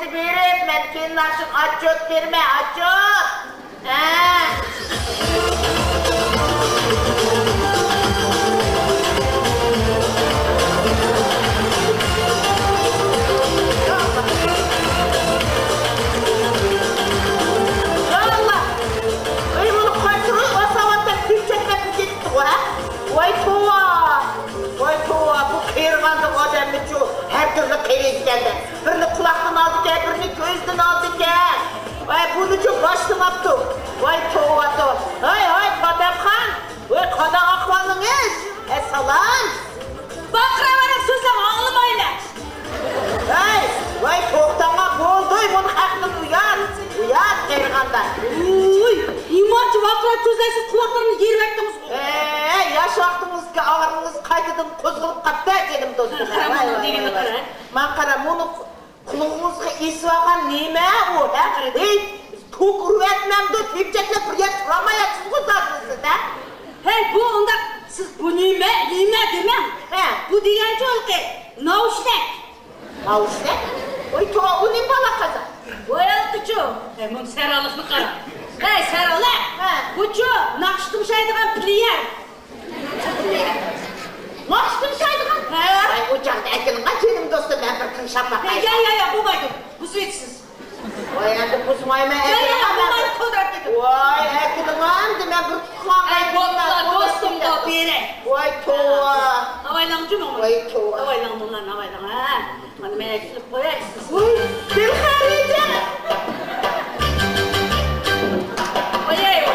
Отчетты берем, мен кейін нашын отчет берме, отчет! Birini kulaktan aldı ki, birini gözden aldı ki. Bunu çok başlamaptı. Vay tovato. Hay Kademxan. Vay Kadem akvalınız. Salam. Bakıra varak sözlem ağlamayla. Vay toğdama boldu. Bunu hakkını uyar. Uyar Keriğan'dan. İmancı bakıra sözlersiz kulaklarını yeri ettiniz. Yaş vaxtımızda ağrınız qaytadan qozgulup qapta ekenim dostum. Maqara bunu kulağınızga esip algan neme o? Tok üretmemde tepçekle bir yer turamayasız qo'zadınız da. Hey bu onda siz bu neme demem. Bu diyen çoluk naushnik. Naushnik? Oy toğa o ne bala kazan? Oy altıcı. Bunun seralıkını kara. Hey seralı. Bu ço nakştım şeydiğen pliyer. Nakştım şeydiğen? Ay ocakta ekenim kaçenim dostum ben bir kınşapma kaydım. Ya bu baydım. Bu süetsiz. Vay endi buzmayma ekenim. Bu baydım kodrak dedim. Vay ekenim andı ben bir tutkılan kaydım. Dostum da bire. Vay toğa. Havaylamcı mı onu? Vay toğa. Havaylam bunlar havaylam ha. Hadi ben eksilip koyayım. Uy, bir harici. Oyey.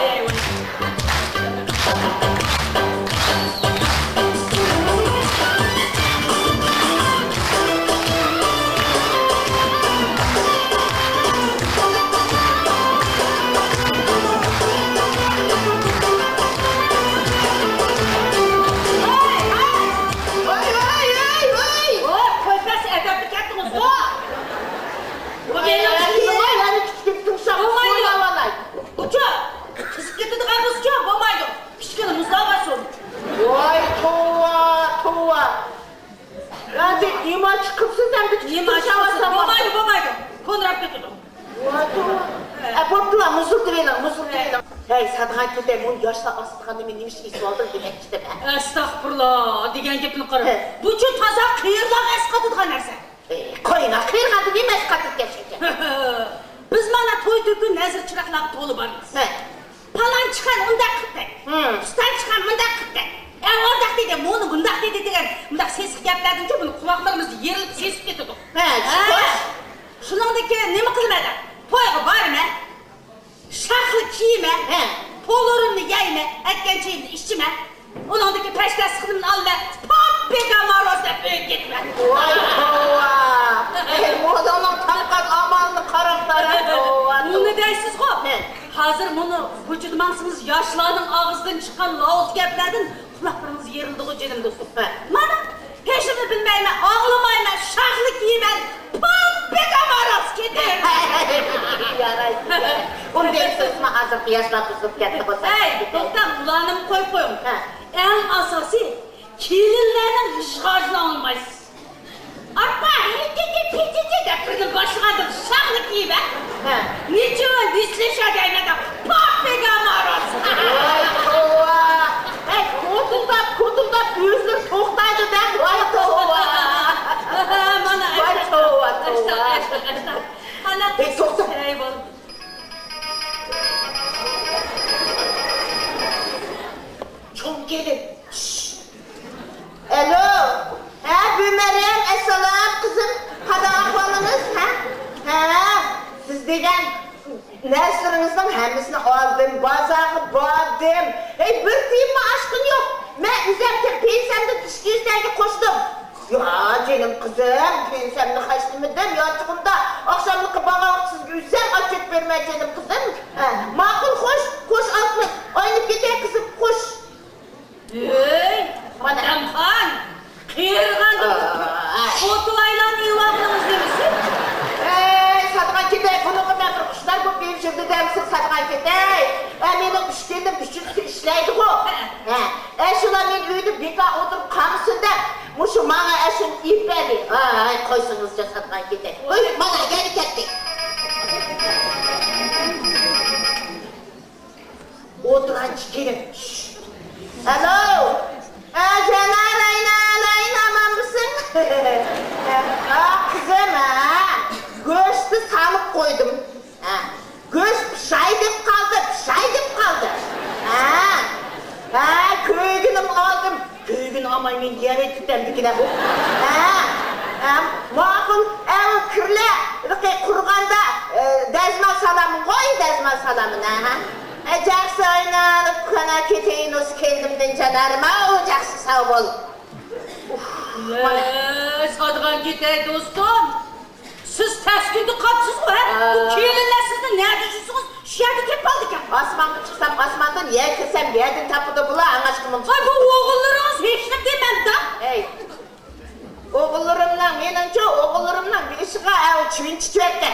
Hey, sadğan kötü, bunu yaşta asıtkanı men nemiş esi aldın demek işte ben. Estağfurullah, degen gepini qara. Bu ço taza qıyırlaq esqatıdğan narsa. Koyuna, qıyırğadı neyme esqatıd geçecek? Biz mana toy tökün nazır çıraqlaq tolu barmız. Palan çıkan undaq qıttık. Ustan çıkan mundaq qıttık. Ordaq dedi, bunu bundaq dedi degen, bundaq sesik gaplardan ço bunu kulaqlarımızı yerilip sesip getirdik. Şunundaki nemi qılmadı? Toyga barma. Şarklı kiyime, polurumlu yayma, etken çeyimli işçime, onundaki peşte sıkılımını al ve pappika marozda büyük gitme. Vay tova! Bu adamın tanıkat amanlı karakter. Bunu dersiz ko. Hazır bunu vücudumansınız yaşlarının ağızdan çıkan laut geplerden kulaklarımız yerildi o canım dostum. Bana peşini bilmeyme, ağlamayma, şarklı kiyime, pappika maroz gider. Bunu benim sözüme hazır kıyasla tutup getti bu sefer. Hey, doktor, kulağını koyun. En asası, kirlilerden hışgacına olmayız. Arpa, hititi de kızın başına da şahlık iyi be. Niçin visleşe değmedi, pappika maroz. Vay tova! Hey, kutulda büyüzlür toktaydı ben, vay tova! Vay tova. Hey, doktor. Çok gelin. Alo. Bümerem, esselam kızım. Hadi ahvalınız, Siz degen neslinizden hemmisini aldım, bazağı bağdım. Hey, bir diyeyim mi aşkın yok. Ben üzerken pensemde dışkı yüzlerine koştum. Ya canım kızım, pensemde kaçtım edim ya çıkımda. Akşamlıkı bana siz güzel açık verme canım kızım. Makul koş altlık. Oynayıp gider kızım, koş. Kademxan, qıyırğandı. Fotoyla eyvalığınız demişsin. Sadğan ketey, bunu kadar kuşlar bu benim şimdi demişsin Sadğan ketey. Benim işledim, düşünsün işleydik o. Şuna men öydü beka oturup kamısında, muşu bana eşin ipeli. Ay koysunuzca Sadğan ketey. Bana geri kettik. salıp koydum. Ha. Göz pişay dep kaldı. Köygünüm aldım. Köygün ama men yere tutamdikine bu. Mağul ev kirle kurganda dezmal salamın koy dezmal salamın ha. Jaksı oynanıp kana keteyin os kendimden canarıma o jaksı sağ bol. Sadıkan gitey dostum. Siz ters günde kapsız mı he? Bu kelinler sizden ne düşünüyorsunuz? Şiyerde tep aldık ya. Asmandan çıksam asmandan yer kesem yerden tapıda bula anlaşkımım. Ay bu oğullarınız hiç ne demem da. Hey. Oğullarımdan menimce oğullarımdan bir işe ev çiğin çiçekte.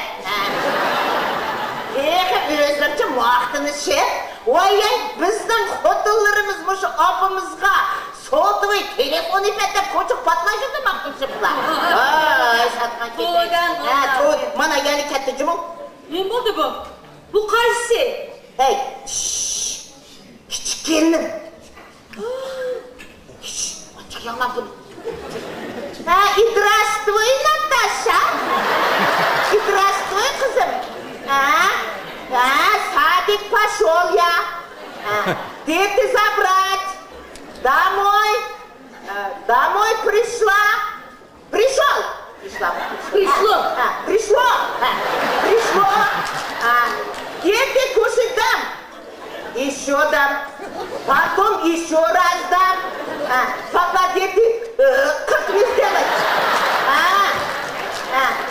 Bir özlemce muahtınız şey. Vay bizden xotinlarımızmış apımızga soğutuyu telefon ipette koçuk patlaşırdı maktım çıpla. Ay satkan ketey. Mana yani ketticimim. Ne buldu bu? Bu karısı. Hey. Şşş. Küçük gelinim. Şşş. Açık yalan bunu. Здравствуй, Наташа. Здравствуй, кызым. Садик пошел я. Где ты забрать? Домой. Домой пришла. Пришел. Пришло. Где ты кушать дам? Еще дам. Потом еще раз дам. Пока где ты, как мне сделать?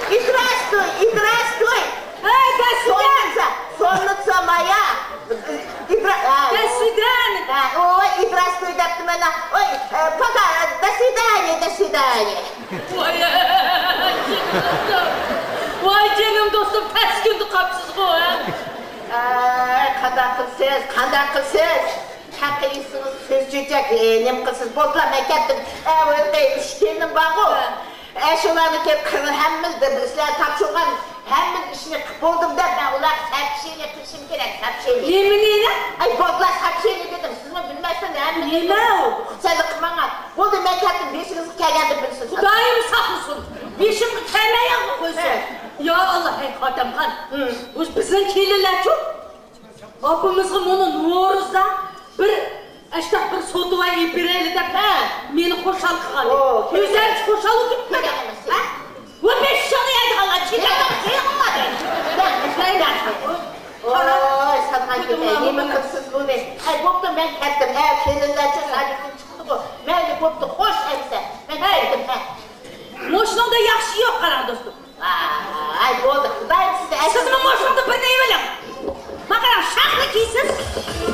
Здравствуй. Эй, до свидания. Сонница моя. До свидания. Ой, здравствуй, Даттымена. Ой, пока, до свидания. Vay canım dostum, ters gündü kapsız bu ha. Qanday qilsiz? Haqiysiniz, siz juda nem qilsiz. Bo'pla, men ketdim. O'rta uch kelim bor-ku. Shularni kelib hammamiz sizlar topshirgan hamma ishni qilib bo'ldim deb men ular сообщение qilishim kerak, сообщение. Yeminine? Ay, bo'pla, сообщение dedim. Sizmi bilmasdan hamma Nima u? Sizlar qilmagan. Bo'ldi, men ketdim. Beshingiz kelganda bilsiz. Xudoyim saqlasin. Beshimga kelmayan mı qo'ysin? Ya Allah, ey Xotamxon. Bizning kelinlar-ku. Opamizga bunu No'ruzda bir so'tuvay beraylik deb meni xo'shal qilgan. O'zing xo'shal o'tib ha? Va 5 joni aytganlar, chekada qilmadi. Oy, satman ketay, nima qilsiz buni? Ay, bo'pti, men ketdim. Kelinlarcha sadikdan chiqdi bu. Mayli, bo'pti, xo'sh aytsa. Men ketdim. Moshinada yaxshi yo'q, qarang do'stim. Ay, bo'ldi. Xudoy sizga aytdim. Sizni moshinada bir nima bilan? Maqaram shahri kiysiz,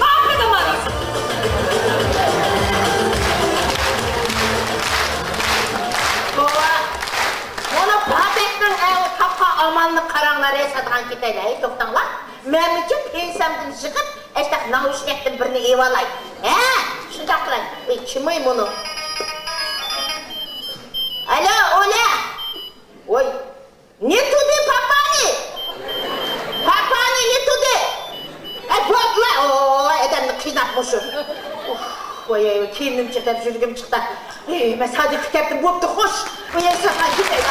topida maros. Bunu babekning tapqa olmanlik qaranglar satgan ketaydi. Ay, to'xtanglar. Men uchun pensamdan chiqib, ashtaq naushnikdan birini evalay. Shunday qilay. Kim buni? Alo, Ola. Oy. Ne tuди papani? Papani ne tudi? Bo'pla. Oy, adamni qiynatmoqchi. Oy, kiyimim chiqib, yurgim chiqdi. Men sadece ketdim, bo'pti, xo'sh. Oy, satgan ketaydi.